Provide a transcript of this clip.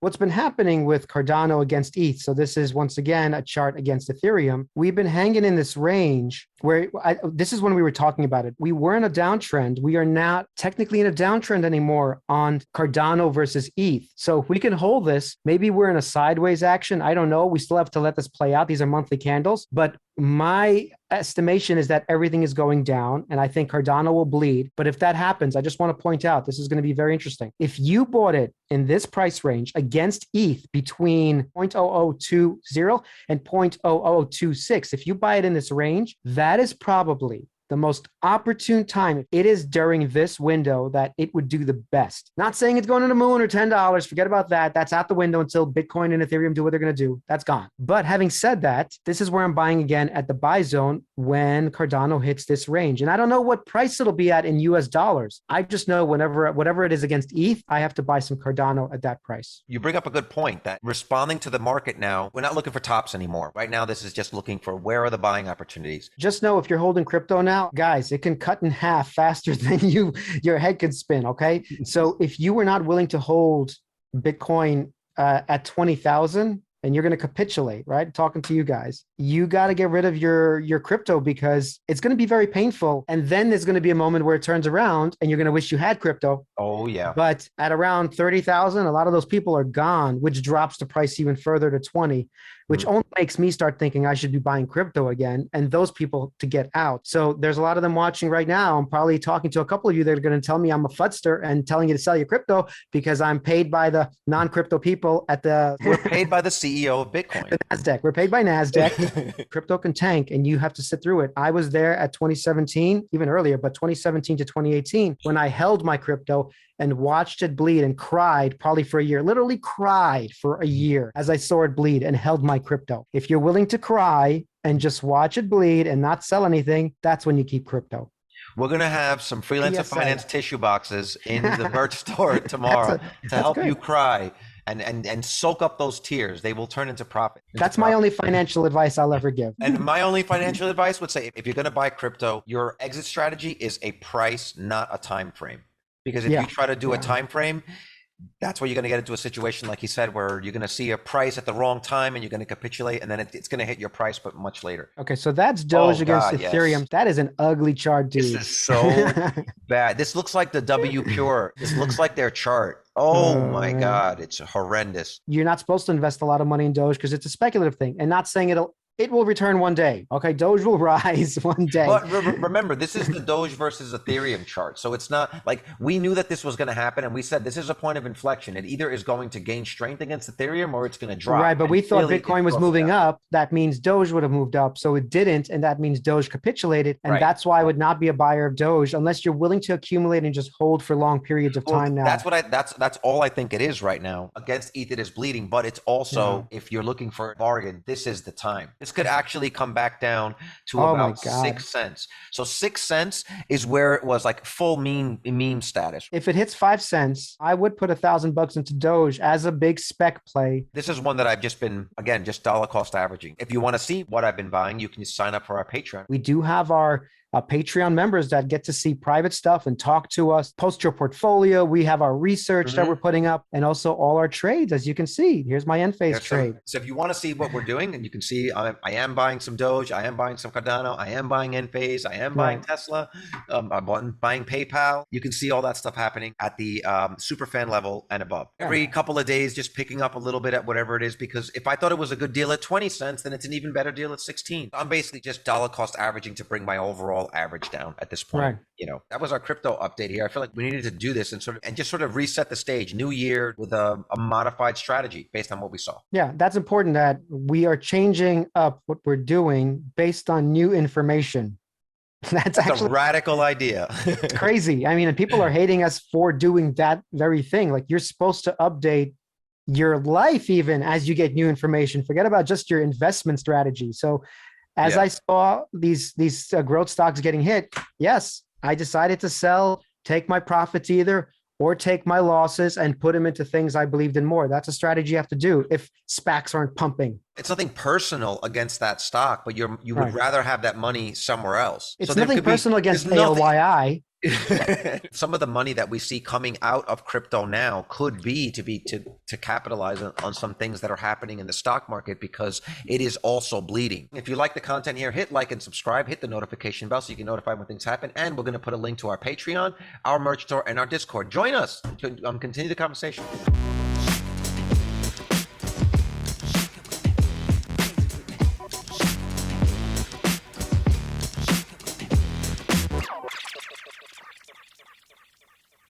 What's been happening with Cardano against ETH, so this is once again a chart against Ethereum, we've been hanging in this range where this is when we were talking about it. We were in a downtrend. We are not technically in a downtrend anymore on Cardano versus ETH. So if we can hold this, maybe we're in a sideways action. I don't know. We still have to let this play out. These are monthly candles, but my estimation is that everything is going down and I think Cardano will bleed. But if that happens, I just want to point out, this is going to be very interesting. If you bought it in this price range against ETH between 0.0020 and 0.0026, if you buy it in this range, that is probably the most opportune time. It is during this window that it would do the best. Not saying it's going to the moon or $10. Forget about that. That's out the window until Bitcoin and Ethereum do what they're going to do. That's gone. But having said that, this is where I'm buying again at the buy zone when Cardano hits this range. And I don't know what price it'll be at in US dollars. I just know whatever it is against ETH, I have to buy some Cardano at that price. You bring up a good point that responding to the market now, we're not looking for tops anymore. Right now, this is just looking for where are the buying opportunities. Just know if you're holding crypto now, guys, it can cut in half faster than your head could spin. Okay. So if you were not willing to hold Bitcoin at 20,000 and you're going to capitulate, right? Talking to you guys, you got to get rid of your crypto because it's going to be very painful. And then there's going to be a moment where it turns around and you're going to wish you had crypto. Oh yeah. But at around 30,000, a lot of those people are gone, which drops the price even further to 20, which only makes me start thinking I should be buying crypto again and those people to get out. So there's a lot of them watching right now. I'm probably talking to a couple of you that are going to tell me I'm a fudster and telling you to sell your crypto because I'm paid by the non-crypto people at the... We're paid by the CEO of Bitcoin. The NASDAQ. We're paid by NASDAQ. Crypto can tank and you have to sit through it. I was there at 2017, even earlier, but 2017 to 2018, when I held my crypto and watched it bleed and cried probably for a year, literally cried for a year as I saw it bleed and held my crypto. If you're willing to cry and just watch it bleed and not sell anything, that's when you keep crypto. We're going to have some Freelancer Finance tissue boxes in the merch store tomorrow to help you cry and soak up those tears. They will turn into profit. That's my only financial advice I'll ever give. And my only financial advice would say, if you're going to buy crypto, your exit strategy is a price, not a time frame. Because if you try to do a time frame, that's where you're going to get into a situation, like you said, where you're going to see a price at the wrong time and you're going to capitulate, and then it's going to hit your price, but much later. Okay, so that's Doge against Ethereum. Yes. That is an ugly chart, dude. This is so bad. This looks like the W Pure. This looks like their chart. Oh my God, it's horrendous. You're not supposed to invest a lot of money in Doge because it's a speculative thing, and not saying it will return one day. Okay, Doge will rise one day. But remember, this is the Doge versus Ethereum chart. So it's not like we knew that this was going to happen. And we said this is a point of inflection. It either is going to gain strength against Ethereum or it's going to drop. Right, but we thought Bitcoin was moving up. That means Doge would have moved up. So it didn't. And that means Doge capitulated. And that's why I would not be a buyer of Doge unless you're willing to accumulate and just hold for long periods of time now. That's all I think it is right now. Against ETH, it is bleeding. But it's also, if you're looking for a bargain, this is the time. This could actually come back down to about 6 cents. So 6 cents is where it was like full meme status. If it hits 5 cents, I would put $1,000 into Doge as a big spec play. This is one that I've just been, again, just dollar cost averaging. If you want to see what I've been buying, you can sign up for our Patreon. We do have our Patreon members that get to see private stuff and talk to us, post your portfolio. We have our research that we're putting up and also all our trades, as you can see. Here's my end phase trade. So if you want to see what we're doing, and you can see I am buying some Doge, I am buying some Cardano, I am buying end phase, I am buying Tesla, I'm buying PayPal. You can see all that stuff happening at the super fan level and above. Every couple of days, just picking up a little bit at whatever it is, because if I thought it was a good deal at 20 cents, then it's an even better deal at 16. I'm basically just dollar cost averaging to bring my overall average down at this point. You know, that was our crypto update here. I feel like we needed to do this and just sort of reset the stage. New year with a modified strategy based on what we saw. Yeah, that's important that we are changing up what we're doing based on new information. That's actually a radical idea. It's crazy. I mean, and people are hating us for doing that very thing. Like, you're supposed to update your life even as you get new information. Forget about just your investment strategy. So as I saw these growth stocks getting hit, yes, I decided to sell, take my profits either, or take my losses and put them into things I believed in more. That's a strategy you have to do if SPACs aren't pumping. It's nothing personal against that stock, but you would rather have that money somewhere else. It's nothing personal against ALYI. Some of the money that we see coming out of crypto now could be to capitalize on some things that are happening in the stock market, because it is also bleeding. If you like the content here, hit like and subscribe, hit the notification bell so you can notify when things happen. And we're going to put a link to our Patreon, our merch store, and our Discord. Join us to continue the conversation.